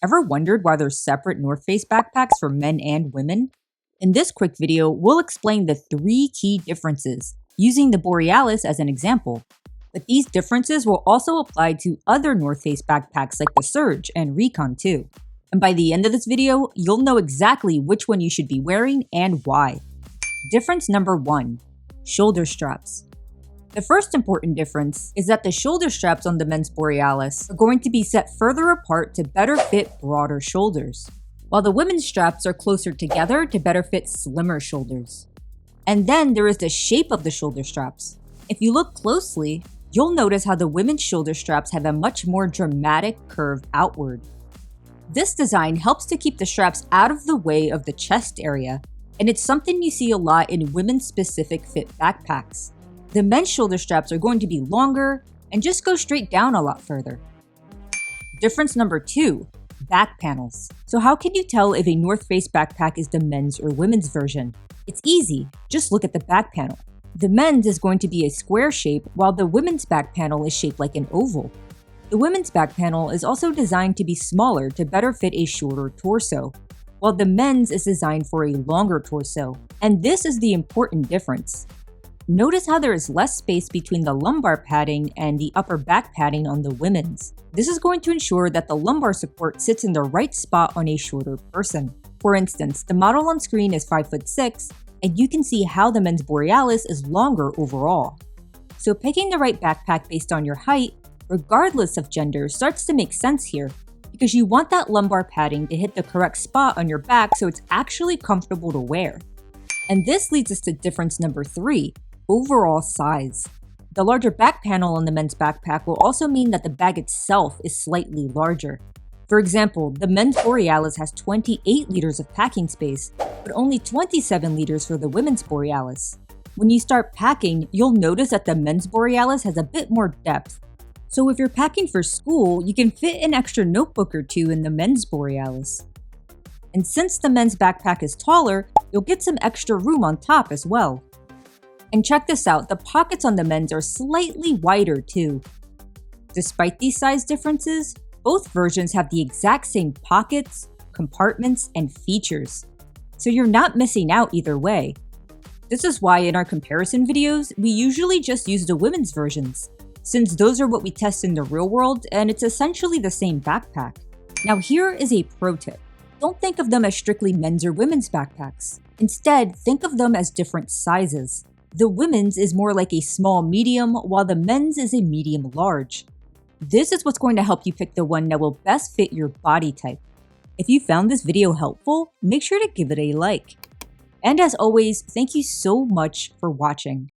Ever wondered why there's separate North Face backpacks for men and women? In this quick video, we'll explain the 3 key differences, using the Borealis as an example. But these differences will also apply to other North Face backpacks like the Surge and Recon too. And by the end of this video, you'll know exactly which one you should be wearing and why. Difference number 1. Shoulder straps. The first important difference is that the shoulder straps on the men's Borealis are going to be set further apart to better fit broader shoulders, while the women's straps are closer together to better fit slimmer shoulders. And then there is the shape of the shoulder straps. If you look closely, you'll notice how the women's shoulder straps have a much more dramatic curve outward. This design helps to keep the straps out of the way of the chest area, and it's something you see a lot in women's specific fit backpacks. The men's shoulder straps are going to be longer and just go straight down a lot further. Difference number 2, back panels. So how can you tell if a North Face backpack is the men's or women's version? It's easy, just look at the back panel. The men's is going to be a square shape while the women's back panel is shaped like an oval. The women's back panel is also designed to be smaller to better fit a shorter torso, while the men's is designed for a longer torso. And this is the important difference. Notice how there is less space between the lumbar padding and the upper back padding on the women's. This is going to ensure that the lumbar support sits in the right spot on a shorter person. For instance, the model on screen is 5'6", and you can see how the men's Borealis is longer overall. So picking the right backpack based on your height, regardless of gender, starts to make sense here, because you want that lumbar padding to hit the correct spot on your back so it's actually comfortable to wear. And this leads us to difference number 3. Overall size. The larger back panel on the men's backpack will also mean that the bag itself is slightly larger. For example, the men's Borealis has 28 liters of packing space, but only 27 liters for the women's Borealis. When you start packing, you'll notice that the men's Borealis has a bit more depth. So if you're packing for school, you can fit an extra notebook or 2 in the men's Borealis. And since the men's backpack is taller, you'll get some extra room on top as well. And check this out, the pockets on the men's are slightly wider too. Despite these size differences, both versions have the exact same pockets, compartments, and features. So you're not missing out either way. This is why in our comparison videos, we usually just use the women's versions, since those are what we test in the real world and it's essentially the same backpack. Now here is a pro tip. Don't think of them as strictly men's or women's backpacks. Instead, think of them as different sizes. The women's is more like a small medium, while the men's is a medium large. This is what's going to help you pick the one that will best fit your body type. If you found this video helpful, make sure to give it a like. And as always, thank you so much for watching.